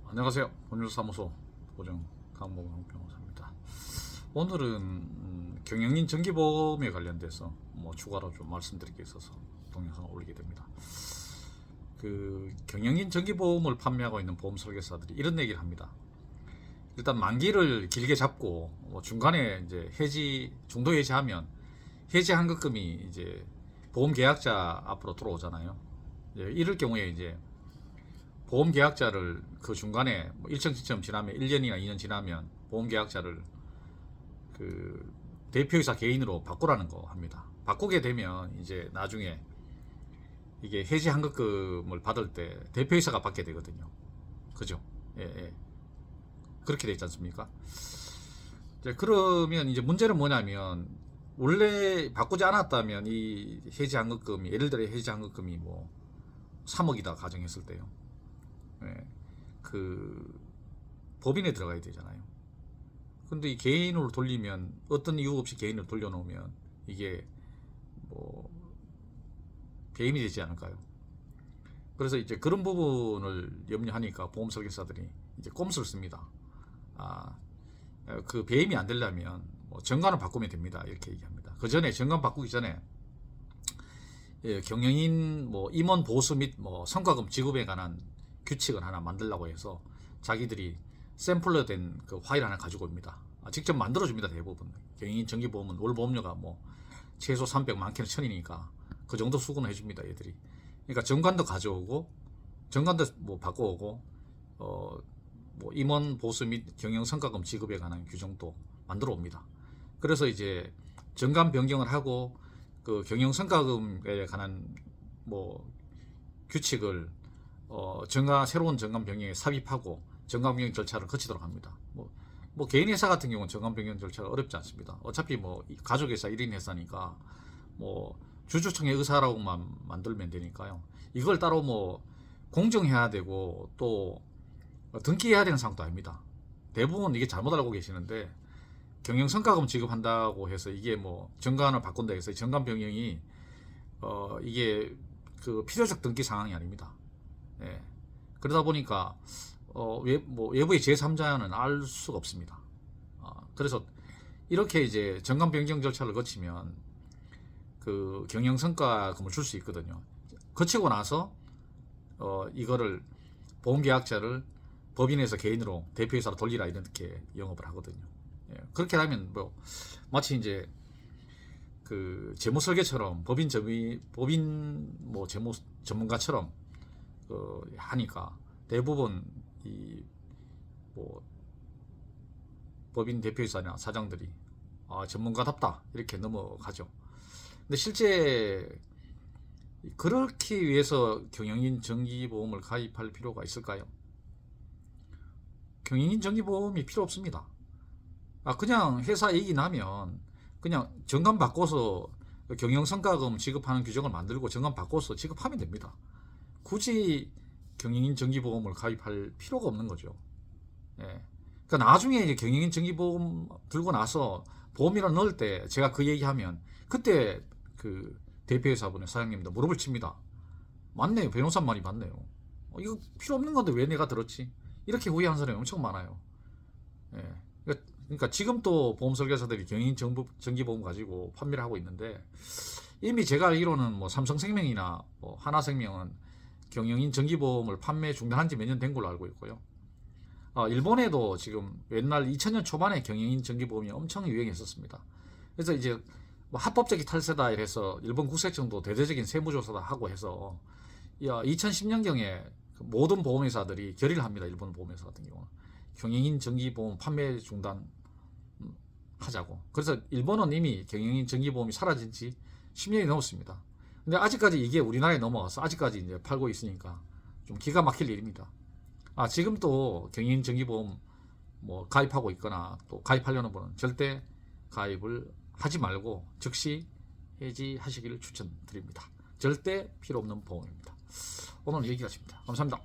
안녕하세요. 법률사무소 보정 강보경 변호사입니다. 오늘은 경영인 정기보험에 관련돼서 추가로 좀 말씀드릴 게 있어서 동영상을 올리게 됩니다. 그 경영인 정기보험을 판매하고 있는 보험 설계사들이 이런 얘기를 합니다. 일단 만기를 길게 잡고 중간에 이제 중도 해지하면 해지 환급금이 이제 보험 계약자 앞으로 들어오잖아요. 이럴 경우에 이제 보험 계약자를 그 중간에 일정 시점 지나면 1년이나 2년 지나면 보험 계약자를 그 대표이사 개인으로 바꾸라는 거 합니다. 바꾸게 되면 이제 나중에 이게 해지 환급금을 받을 때 대표이사가 받게 되거든요. 그죠? 예. 그렇게 되지 않습니까? 그러면 이제 문제는 뭐냐면 원래 바꾸지 않았다면 이 해지 환급금이 예를 들어 해지 환급금이 3억이다 가정했을 때요. 그 법인에 들어가야 되잖아요. 근데 이 개인으로 돌리면 어떤 이유 없이 개인을 돌려놓으면 이게 배임이 되지 않을까요? 그래서 이제 그런 부분을 염려하니까 보험 설계사들이 이제 꼼수를 씁니다. 그 배임이 안 되려면 정관을 바꾸면 됩니다. 이렇게 얘기합니다. 그 전에 정관 바꾸기 전에 경영인 임원 보수 및 성과금 지급에 관한 규칙을 하나 만들라고 해서 자기들이 샘플로 된 그 파일 하나 가지고 옵니다. 직접 만들어줍니다. 대부분 경영인 정기보험은 월 보험료가 최소 300, 많게는 1000이니까 그 정도 수고는 해줍니다. 얘들이. 그러니까 정관도 가져오고 정관도 바꿔오고 임원 보수 및 경영 성과금 지급에 관한 규정도 만들어 옵니다. 그래서 이제 정관 변경을 하고 그 경영 성과금에 관한 규칙을 새로운 정관 변경에 삽입하고 정관 변경 절차를 거치도록 합니다. 개인 회사 같은 경우는 정관 변경 절차가 어렵지 않습니다. 어차피 가족회사 1인 회사니까 주주총회 의사라고만 만들면 되니까요. 이걸 따로 공정해야 되고 또 등기해야 되는 상황도 아닙니다. 대부분 이게 잘못 알고 계시는데 경영 성과금 지급한다고 해서 이게 정관을 바꾼다 해서 정관 변경이 이게 그 필요적 등기 상황이 아닙니다. 그러다 보니까 외부의 제3자는 알 수가 없습니다. 그래서 이렇게 이제 정관 변경 절차를 거치면 그 경영 성과금을 줄 수 있거든요. 거치고 나서 이거를 보험 계약자를 법인에서 개인으로 대표이사로 돌리라 이렇게 영업을 하거든요. 그렇게 하면 마치 이제 그 재무 설계처럼 법인 재무 전문가처럼 하니까 대부분 이 법인 대표이사나 사장들이 전문가답다 이렇게 넘어가죠. 근데 실제 그렇기 위해서 경영인 정기보험을 가입할 필요가 있을까요? 경영인 정기보험이 필요 없습니다. 그냥 회사 이익이 나면 그냥 정관 바꿔서 경영성과금 지급하는 규정을 만들고 정관 바꿔서 지급하면 됩니다. 굳이 경영인 정기보험을 가입할 필요가 없는 거죠. 그러니까 나중에 이제 경영인 정기보험 들고 나서 보험이라 넣을 때 제가 그 얘기하면 그때 그 대표회사분의 사장님도 무릎을 칩니다. 맞네요. 변호사 말이 맞네요. 이거 필요 없는 건데 왜 내가 들었지? 이렇게 후회하는 사람이 엄청 많아요. 그러니까 지금 또 보험 설계사들이 경영인 정기보험 가지고 판매를 하고 있는데 이미 제가 알기로는 삼성생명이나 하나생명은 경영인 정기보험을 판매 중단한 지 몇 년 된 걸로 알고 있고요. 일본에도 지금 옛날 2000년 초반에 경영인 정기보험이 엄청 유행했었습니다. 그래서 이제 합법적인 탈세다 이래서 일본 국세청도 대대적인 세무조사다 하고 해서 2010년경에 모든 보험회사들이 결의를 합니다. 일본 보험회사 같은 경우는 경영인 정기보험 판매 중단 하자고. 그래서 일본은 이미 경영인 정기보험이 사라진 지 10년이 넘었습니다. 근데 아직까지 이게 우리나라에 넘어와서 아직까지 이제 팔고 있으니까 좀 기가 막힐 일입니다. 지금 또 경영인 정기보험 가입하고 있거나 또 가입하려는 분은 절대 가입을 하지 말고 즉시 해지하시기를 추천드립니다. 절대 필요 없는 보험입니다. 오늘 여기까지입니다. 감사합니다.